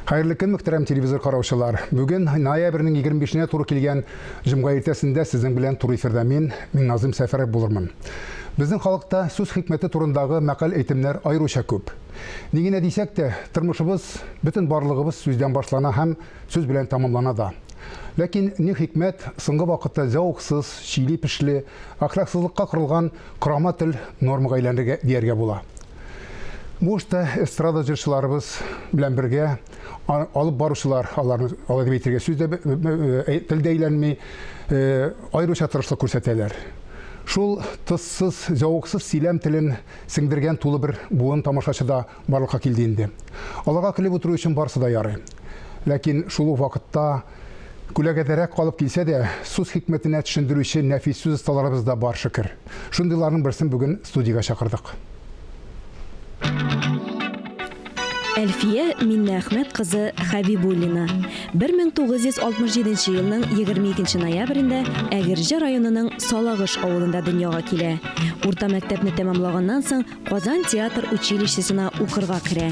Хайырлы көн, мөхтәрәм телевизор караучылар. Бүген ноябрьнең 25-не туры килгән җомга иртәсендә сезнең белән туры эфирдә мин Миңназым Сәфәров булырмын. Безнең халыкта сүз хикмәте турындагы мәкаль әйтемнәр аеруча күп. Нигенә дисәк тә, тормышыбыз, бөтен барлыгыбыз сүздән башлана һәм сүз белән тамамлана да. Ләкин ни хикмәт соңгы вакытта зәвыксыз, чили-пешле, ахлаксызлыкка корылган корама тел нормага әйләнергә дияргә була. Бу эштә эстрада җырчыларыбыз белән бергә алып баручылар, аларны алып әйтергә сүздә телдә әйләнми аеруча тырышлык күрсәтәләр. Шул тыссыз, зәвыксыз сөйләм телен сеңдергән тулы бер буын тамашачыда барлыкка килде инде. Аларга килеп утыру өчен барсы да ярый. Ләкин шул ук вакытта күләгәдәрәк калып килсә дә, сүз хикмәтенә төшендерүче нәфис сүз осталарыбыз да бар шөкер. Шундыйларның берсен бүген студиягә чакырдык. Әлфия Миннәхмәт кызы Хәбибуллина 1967 елның 22 ноябрендә Әгерҗе районының Салагыш авылында дөньяга килә. Урта мәктәпне тәмамлаганнан соң Казан театр училищесына укырга керә.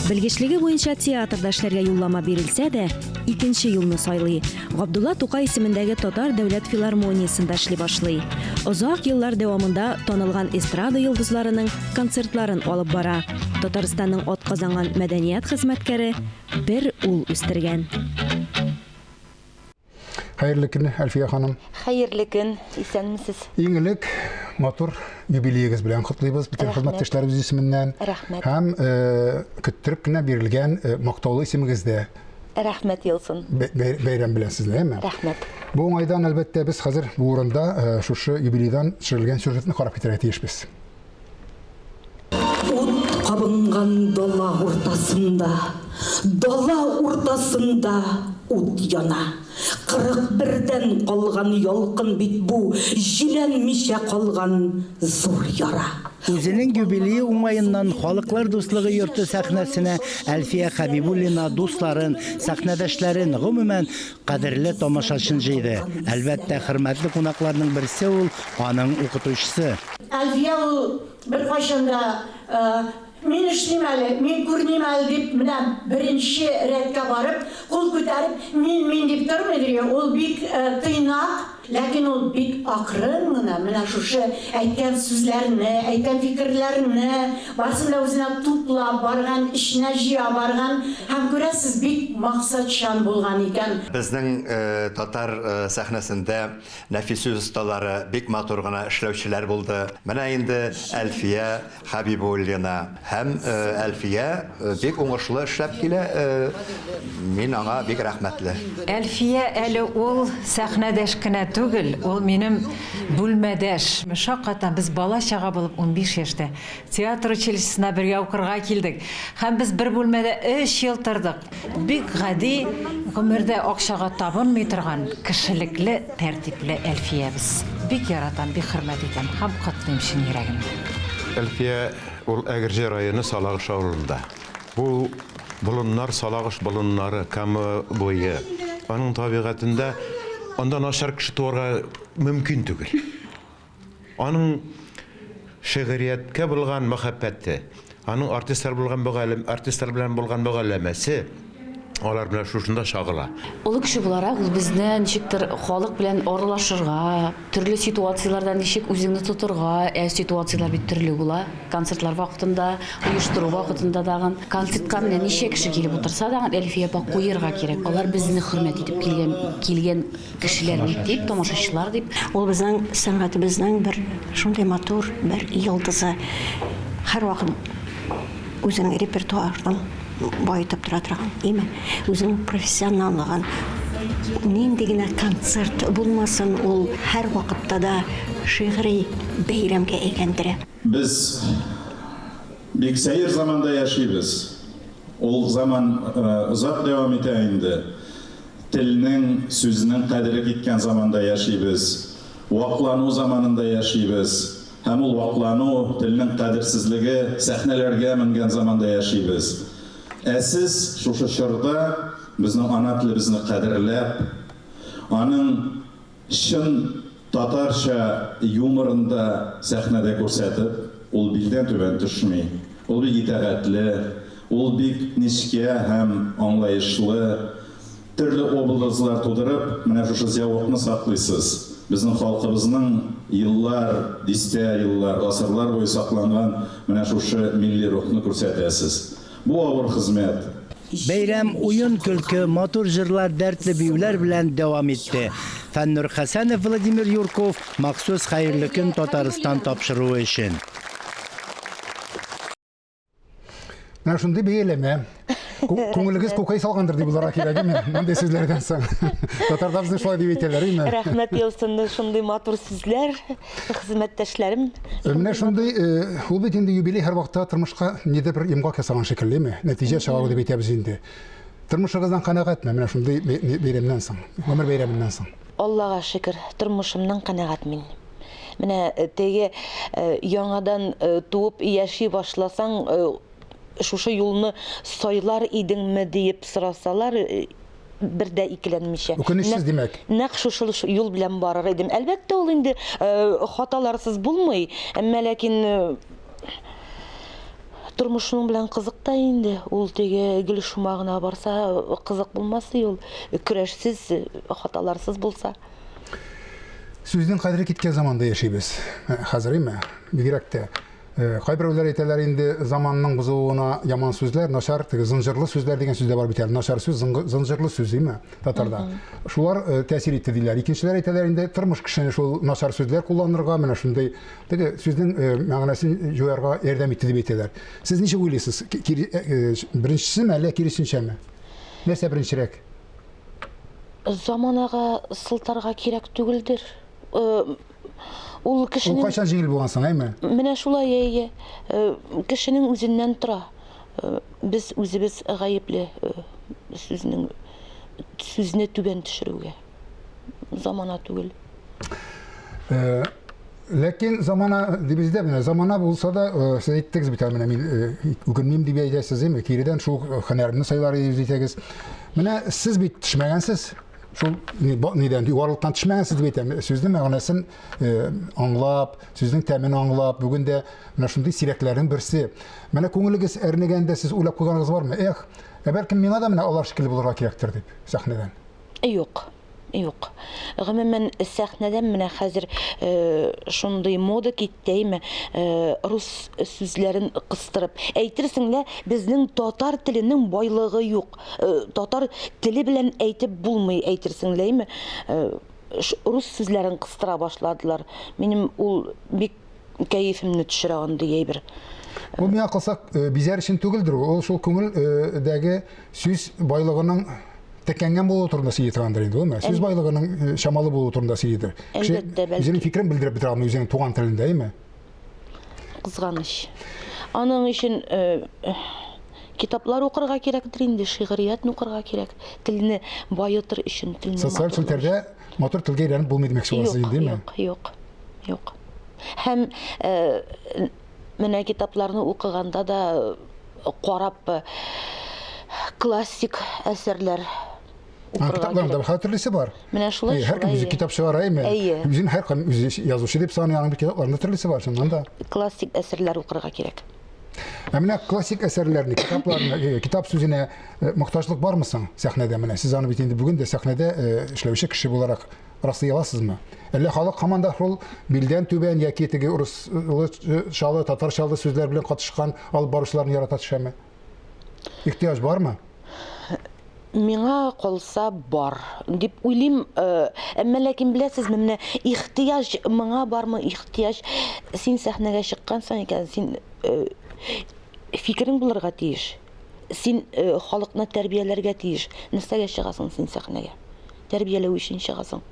Белгечлеге буенча театрда эшләргә юллама бирелсә дә, икенче юлны сайлый. Габдулла Тукай исемендәге Татар дәүләт филармониясендә эшли башлый. Озак еллар дәвамында танылган эстрада йолдызларының концертларын алып бара. Татарстанның атказанган мәдәният хезмәткәре бер ул үстергән. Хәерле көн, Әлфия ханым. Хәерле көн, исәнмесез? Иң элек матур юбилейгез белән котлыйбыз бөтен хезмәттәшләребез исеменнән. Рәхмәт. Һәм көттөреп кенә бирелгән мактаулы исемегездә. Рәхмәт елсын. Бәйрәм белән сезне, әйме? Рәхмәт. Бу уңайдан әлбәттә без хәзер бу урында шушы юбилейдан төшерелгән сюжетны карап китәргә тиешбез. Ут кабынган дала уртасында ут яна. 41дән калган ялкын бит бу, җиләнмичә калган зур яра. Үзенең юбилее уңаеннан халыклар дуслыгы йорты сәхнәсенә Әлфия Хәбибуллина дусларын, сәхнәдәшләрен, гомумән кадерле тамашачын җыйды. Әлбәттә, хөрмәтле кунакларның берсе ул аның укытучысы. Әлфия ул бер кайчанда мин эшлим әле, мин күрним әле дип, менә беренче рәткә барып, кул күтәреп, мин дип тормыйдыр. Ул бик тыйнак, ләкин ул бик акрын гына, менә шушы әйткән сүзләрне, әйткән фикерләрне, барсын да үзенә туплап барган, ишенә җыя барган, һәм күрәсез бик максатчан булган икән. Безнең татар сәхнәсендә нәфис сүз осталары бик матур гына эшләүчеләр булды. Менә инде Әлфия Хәбибуллина һәм Әлфия бик уңышлы эшләп килә. Мин аңа бик рәхмәтле. Әлфия әле ул сәхнәдәш кенә түгел, ул минем бүлмәдәш. Шаккатан без бала-чага булып 15 яшьтә театр училищесына бергә укырга килдек. Һәм без бер бүлмәдә 3 ел тордык. Бик гади гомердә акчага табынмый торган кешелекле, тәртипле Әлфия без. Бик яратам, бик хөрмәт итәм һәм катлыйм шин йөрәгемдә. Әлфия ул Әгерҗе районы Салагыш авылында. Бу болыннар Салагыш болыннары камы буе. Аның табигатында ondan aşağı kişi tuğarga mümkün değil. Onun şiiriyetke bulgan muhabbeti, onun artistler bilen bulgan bağalemesi, Алар белән шушында шагыла. Ул кеше буларак ул безне ничектер халык белән аралашырга, төрле ситуацияларда ничек үзеңне тотырга, ситуациялар бит төрле була. Концертлар вакытында, оештыру вакытында дагы концертка менә ничек кеше килеп утырса да, Әлфия апа куерга кирәк. Алар безне хөрмәт итеп килгән кешеләр дип, тамашачылар дип. Ул безнең сәнгатебезнең бер шундый матур бер йолдызы. Һәрвакыт үзенең репертуарын байытып тора торган, име? Үзенең профессионаллыгын, нинди генә концерт булмасын, ул һәр вакытта да шигъри бәйрәмгә әйләндерә. Без бик сәер заманда яшибез. Ул заман озак дәвам итә инде. Телнең, сүзнең кадере киткән заманда яшибез. Ваклану заманында яшибез. Һәм ул ваклану, телнең кадерсезлеге сәхнәләргә менгән заманда яшибез. Сез шушы чорда безнең ана телебезне кадерләп, аның чын татарча юморында сәхнәдә күрсәтеп, ул билдән түбән төшми. Ул бик итәгатьле, ул бик нечкә һәм аңлаешлы, төрле образлар тудырып, менә шушы зәвыкны саклыйсыз. Безнең халкыбызның еллар, дистә еллар, асырлар буе сакланган менә шушы милли рухны күрсәтәсез. Бу авыр хезмәт. Бәйрәм уен көлке, матур җырлар, дәртле биюләр белән дәвам итте. Фәннур Хәсәнов, Владимир Юрков, махсус хәерле көн Татарстан тапшыруы өчен. Менә шундый бәйләмә. Күңелегез күкәй салгандыр дип буларга кирәкме? Мондый сүзләрдән соң. Татарда безне шулай дип әйтәләр, име? Рәхмәт Елсын, шундый матур сүзләр, хезмәттәшләрем. Менә шундый, ул бит инде юбилей һәр вакытта тормышка нидә бер имгак ясаган шикеллеме? Нәтиҗә чыгару дип әйтәбез инде. Тормышыгыздан канәгатьме? Менә шундый бәйрәмнән соң, гомер бәйрәменнән соң. Аллага шөкер, тормышымнан канәгатьмен. Менә теге яңадан туып яши башласаң, шушы юлны сайлар идеңме дип сорасалар, бер дә икеләнмичә. Үкенечсез димәк. Нәкъ шушы юл белән барыр идем. Әлбәттә, ул инде хаталарсыз булмый, әмма ләкин тормышның белән кызык та инде. Ул теге гел шумагына барса, кызык булмас ул. Көрәшсез, хаталарсыз булса. Сүзнең кадере киткән заманда яшибез. Хәзер име? Бигрәк тә кайберләр әйтәләр инде заманның бузуына яман сүзләр, начар, зынҗырлы сүзләр дигән сүз дә бар бит әле. Начар сүз, зынҗырлы сүз име татарда. Шулар тәэсир итте диләр. Икенчеләр әйтәләр инде тормыш кешене шул начар сүзләр кулланырга, менә шундый теге сүзнең мәгънәсен җуярга ярдәм итте дип әйтәләр. Сез ничек уйлыйсыз? Беренчесеме әллә киресенчәме? Нәрсә беренчерәк? Заманага сылтарга кирәк түгелдер. Ул кешенең кайчан җиңел булган соң, әйме? Менә шулай әйе. Кешенең үзеннән тора. Без үзебез гаепле сүзне түбән төшерүгә. Замана түгел. Ләкин замана дибездә менә замана булса да, сез әйттегез бит менә мин үкенмим дип әйтәсез, әйме? Киридән шул һөнәрне сайлар идегез. Менә сез бит төшмәгәнсез. Шул нидән югарлыктан төшмәгәнсез дип әйтәм. Сүзнең мәгънәсен аңлап, сүзнең тәмен аңлап, бүген дә менә шундый сирәкләрнең берсе. Менә күңелегез әрнегәндә сез уйлап куйганыгыз бармы? Бәлкем миңа да менә алар шикелле булырга кирәктер дип сәхнәдән. Юк. Гомумән сәхнәдән менә хәзер шундый мода киттеме, рус сүзләрен кыстырып. Әйтерсең лә безнең татар теленең байлыгы юк. Татар теле белән әйтеп булмый, әйтерсең ләме. Рус сүзләрен кыстыра башладылар. Минем ул бик кәефемне төшерә андый әйбер. Ул миңа калсак бизәр өчен түгелдер. Ул шул күңелдәге сүз байлыгының тәкәнгән булу турында сөйләтергәндер инде, әйме? Сүз байлыгының шамалы булу турында сөйләтер. Әлбәттә, бәлки. Үзенең фикерен белдереп бетә алмый үзенең туган телендә, әйме? Кызганыч. Аның өчен китаплар укырга кирәктер инде, шигърият укырга кирәк. Телне байытыр өчен, телне. Социаль челтәрдә матур телгә өйрәнеп булмый димәкче буласыз инде, әйме? Юк. Һәм менә китапларны укыганда да карап классик әсәрләр Китапларында һәр төрлесе бар. Менә шулай. Һәркем үзе китап чыгара, әйме? Үзен һәркем үзе язучы дип саный, аның китапларында төрлесе бар шуннан да. Классик әсәрләр укырга кирәк. Менә классик әсәрләрне, китапларны, китап сүзенә мохтаҗлык бармы соң сәхнәдә менә? Сез аны бит инде бүген дә сәхнәдә эшләүче кеше буларак раслый аласызмы? Әллә халык һаман да шул билдән түбән яки теге урысчалы, татарчалы сүзләр белән катышкан алып баручыларны ярата төшәме? Ихтияҗ бармы? Миңа калса бар дип уйлыйм, әмма ләкин беләсезме, менә ихтияҗ моңа бармы, ихтияҗ син сәхнәгә чыккансың икән, син фикерең булырга тиеш. Син халыкны тәрбияләргә тиеш. Нәрсәгә чыгасың син сәхнәгә? Тәрбияләү өчен чыгасың.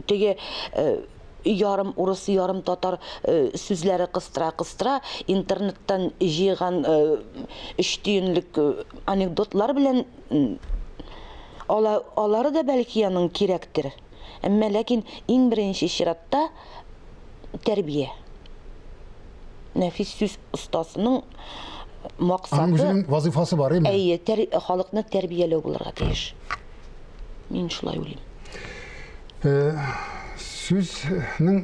Теге ярым урыс, ярым татар сүзләре кыстыра, интернеттан җыйган 3 тиенлек анекдотлар белән алары да бәлки аның кирәктер. Әмма ләкин иң беренче чиратта тәрбия. Нәфис сүз остасының максаты. Аның үзенең вазифасы бар, әйме? Әйе, халыкны тәрбияләү булырга тиеш. Мин шулай уйлыйм. Сүзнең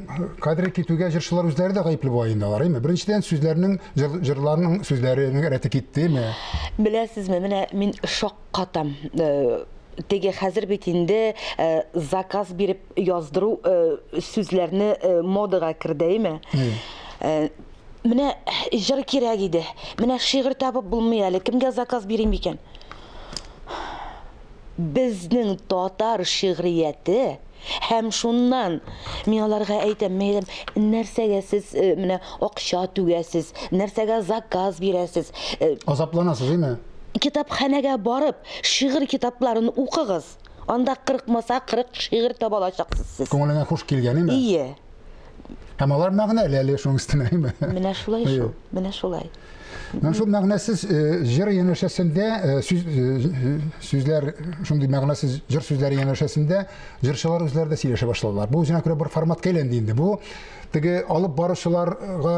кадри китүгә җырчылар үзләре дә гаепле бу аендалар, әйме? Беренчедән сүзләрнең җырларның сүзләренең рәте китте, Беләсезме, менә мин шаккатам. Теге хәзер бит инде заказ биреп яздыру сүзләрне модага кирде, Менә җыр кирәк иде. Менә шигырь табып булмый әле. Кемгә заказ бирим икән? Безнең татар шигърияте һәм шуннан мин аларга әйтәм, нәрсәгә сез менә акча түгәсез, нәрсәгә заказ бирәсез? Азапланасыз, әйме? Китапханәгә барып, шигырь китапларын укыгыз. Анда 40 шигырь таба алачаксыз сез. Күңелеңә хуш килгән, әйме? Ие. Һәм алар мәгънәле әле шуның үстенә, әйме? Менә шулай шул. Менә шулай. Мен шул мәгънәсез җыр янәшәсендә сүзләр, шундый мәгънәсез җыр сүзләре янәшәсендә җырчылар үзләре дә сөйләшә башладылар. Бу үзенә күрә бер форматка әйләнде инде. Бу теге алып баручыларга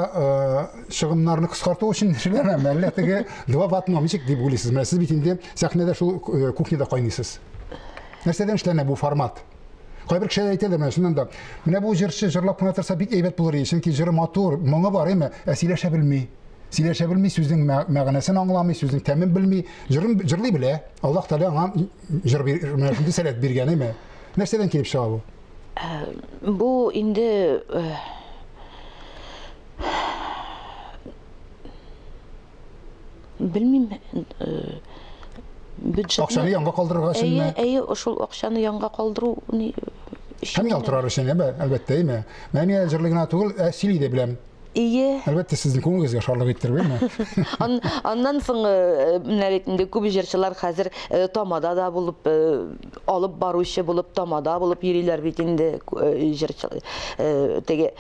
чыгымнарны кыскарту өчен эшләнәме, әллә теге два в одном ничек дип уйлыйсыз? Менә сез бит инде сәхнәдә шул кухняда кайныйсыз. Нәрсәдән эшләнә бу формат? Кайбер кешеләр әйтәләр менә шуннан да. Менә бу җырчы җырлап кына торса бик әйбәт булыр иде, чөнки җыры матур, моңы бар, әйме? Сөйләшә белми. Сөйләшә белми, сүзнең мәгънәсен аңламый, сүзнең тәмен белми, җырлый белә. Аллаһ Тәала аңа җыр менә шундый сәләт биргән, әйме? Нәрсәдән килеп чыга бу? Бу инде белмим, бюджетны Акчаны янга калдырырга өченме? Әйе, шул акчаны янга калдыру Һәм ялтырар өчен, әлбәттә, әйме? Мен җырлыгына түгел, сөйли дә беләм. Ие. Әлбәттә, сезнең күңелегезгә шарлык иттереп, әйме? Аннан соң менә инде күп җырчылар хәзер тамада да булып, алып баручы булып, тамада булып йөриләр бит инде җырчылар. Теге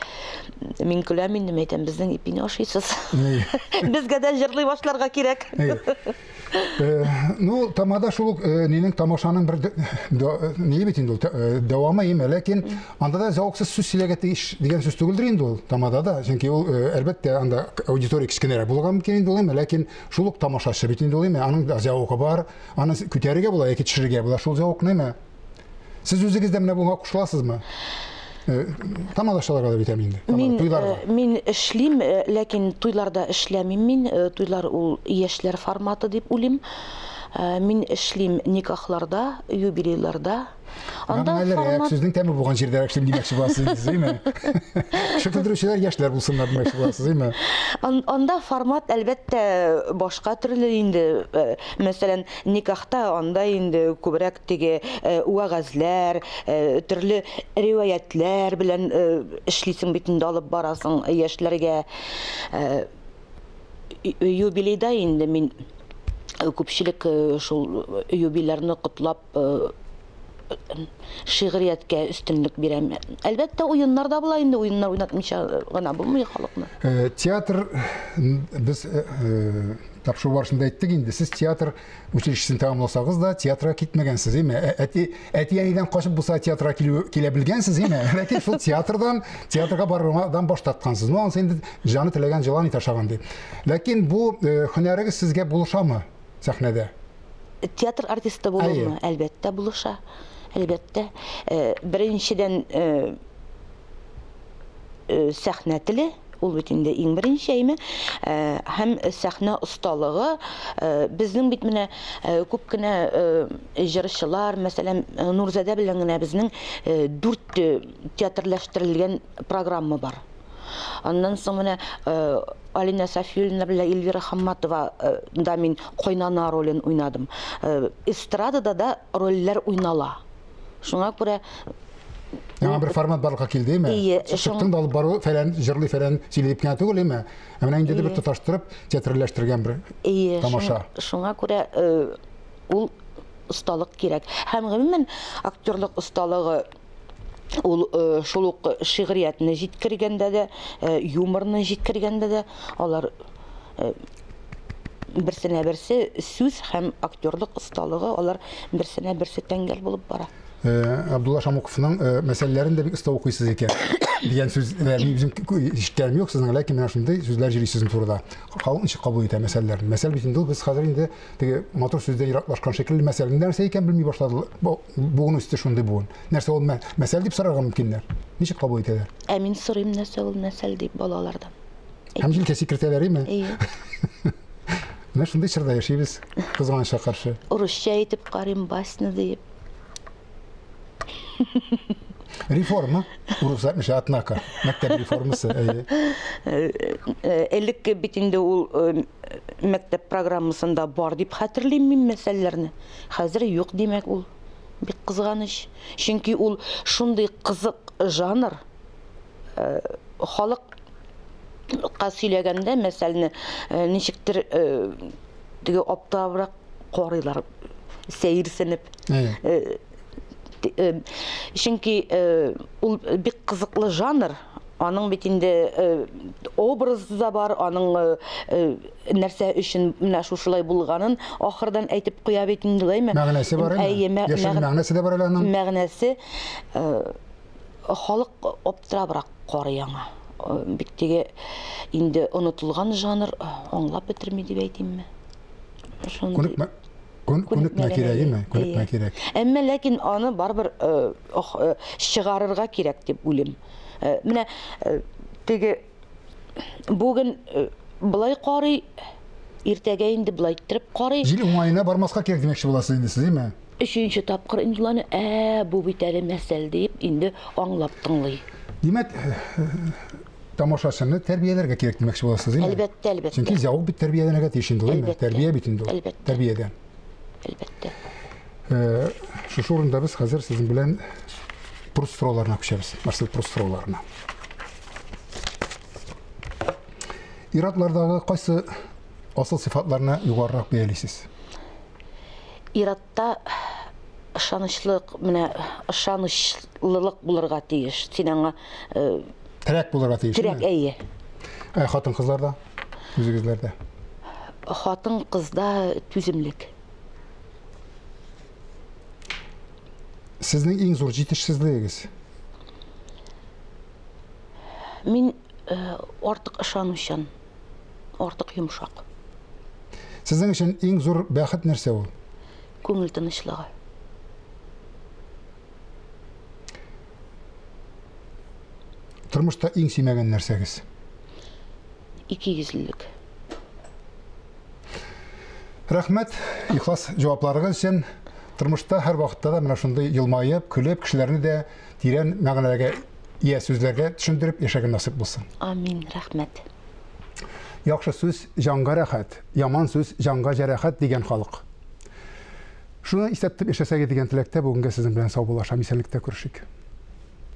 мин көләм инде, әйтәм, безнең ипине ашыйсыз. Безгә дә җырлый башларга кирәк. Ну, тамада шул нинең тамашаның бер ни бит инде ул дәвамы, әйме, ләкин анда да зәвыксыз сүз сөйләргә тиеш дигән сүз түгелдер инде ул тамада да, чөнки ул әлбәттә анда аудитория кичкенәрәк булган мөмкин инде ул, әйме, ләкин шул ук тамашачы бит инде ул, әйме, аның да зәвыкы бар, аны күтәрергә була яки төшерергә була, шул зәвыкны, әйме. Сез үзегез дә менә буга кушыласызмы? Тамадашыларга да битәм инде, туйларга. Мин эшлим, ләкин туйларда эшләмим мин. Туйлар ул яшьләр форматы дип уйлыйм. Мин эшлим никахларда, юбилейларда. Анда формат сүзнең тәме булган җирдә эшлим димәкче буласыз, әйме? Шөкердерүчеләр яшьләр булсыннар димәкче буласыз, әйме? Анда формат әлбәттә башка төрле инде. Мәсәлән, никахта анда инде күбрәк теге вәгазьләр, төрле риваятләр белән эшлисең бит инде, алып барасың яшьләргә. Юбилейда инде мин күпчелек шул юбилейларны котлап шигърияткә үстенлек бирәм. Әлбәттә, уеннар да була инде, уеннар уйнатмыйча гына булмый халыкны. Театр, без тапшыру барышында әйттек инде, сез театр училищесын тәмамласагыз да, театрга китмәгәнсез, әйме? Әти-әнидән качып булса театрга килә белгәнсез, әйме? Ләкин шул театрга барудан баш тарткансыз. Ну, анысы инде җаны теләгән җылан итә шаган ди. Ләкин бу һөнәрегез сезгә булышамы сәхнәдә? Театр артисты булырмы? Әлбәттә булыша. Әлбәттә. Беренчедән сәхнә теле, ул бит инде иң беренче, әйме? Һәм сәхнә осталыгы. Безнең бит менә күп кенә җырчылар, мәсәлән, Нурзадә белән генә безнең 4 театрлаштерелгән программа бар. Аннан соң менә Алина Сафиуллина белән Эльвира Хамматова да мин кайнана ролен уйнадым. Эстрадада да рольләр уйнала. Шуңа күрә Яңа бер формат барлыкка килде, әйме? Шыктың да алып бару, фәлән җырлый, фәлән сөйләп кенә түгел, әйме? Менә инде бер тоташтырып, театрлаштырган бер тамаша. Шуңа күрә ул осталык кирәк. Һәм гомумән актерлык осталыгы ул шул ук шигъриятны җиткергәндә дә, юморны җиткергәндә дә алар берсенә берсе сүз һәм актерлык осталыгы, алар берсенә берсе тәңгәл булып бара. Абдулла Шамуковның мәсьәләләрен дә бик оста укыйсыз икән. дигән сүзләрне үзем ишеткәнем юк сезнең, ләкин менә шундый сүзләр йөри сезнең турыда. Халык ничек кабул итә мәсьәләләрне? Мәсьәлә бит инде ул без хәзер инде теге матур сүздән ераклашкан шикелле мәсьәлә нәрсә икән белми башладылар. Бугын үсте шундый бугын. Нәрсә ул мәсьәлә дип сорарга мөмкиннәр. Ничек кабул итәләр? Ә мин сорыйм нәрсә ул мәсәл дип балалардан. Һәм җилкә секретарьләреме? Ие. Менә шундый чорда яшибез кызганычка каршы. Урысча әйтеп карыйм басня дип. Реформа. Урыс әйтмешә, однако. Мәктәп реформасы. Элек бит инде ул мәктәп программасында бар дип хәтерлим мин мәсьәләләрне. Хәзер юк димәк ул. Бик кызганыч. Чөнки ул шундый кызык жанр. Халык сөйләгәндә мәсьәләне ничектер теге аптабрак карыйлар, сәерсенеп. Чөнки ул бик кызыклы жанр. Аның бит инде образы да бар, аның нәрсә өчен менә шушылай булганын ахырдан әйтеп куя бит инде димме? Мәгънәсе бар инде. Яшен мәгънәсе дә бар әле аның. Мәгънәсе халык аптырабрак карый аңа. Бик теге инде онытылган жанр аңлап бетерми дип әйтимме? Күнекмә кирәгеме? Күнекмә кирәк. Әмма ләкин аны барбер чыгарырга кирәк дип уйлыйм. Менә теге бүген былай карый, иртәгә инде былай иттереп карый. Җил уңаена бармаска кирәк димәкче буласыз инде сез, диме? Өченче тапкыр инде ланы бу бит әле мәсәл дип инде аңлап тыңлый. Димәк, тамашачыны тәрбияләргә кирәк димәкче буласыз, диме? Әлбәттә, әлбәттә. Чөнки зәвык бит тәрбияләргә тиеш инде, диме? Тәрбия бит инде ул. Тәрбиядән. Әлбәттә. Шушы урында без хәзер сезнең белән Пруст сорауларына күчәбез. Марсел Пруст сорауларына. Иратлардагы кайсы асыл сыйфатларны югарырак бәялисез? Иратта ышанычлык, менә ышанычлылык булырга тиеш. Син аңа терәк булырга тиеш. Терәк, әйе. Хатын кызларда, үзегезләрдә. Хатын кызда түземлек. Сезнең иң зур җитешсезлегегез? Мин артык ышанучан, артык йомшак. Сезнең өчен иң зур бәхет нәрсә ул? Күңел тынычлыгы. Тормышта иң сөймәгән нәрсәгез? Икейгезлелек. Рәхмәт, ихлас җавапларыгыз өчен. Тормышта һәр вакытта да менә шундый елмаеп, көлеп, кешеләрне дә тирән мәгънәләргә, ия сүзләргә төшендереп яшәгән насыйп булсын. Амин, рәхмәт. Яхшы сүз җанга рәхәт, яман сүз җанга җәрәхәт дигән халык. Шуны исәптәп яшәсәгез дигән теләктә бүгенгә сезнең белән сау булашам, исәнлектә күрешик.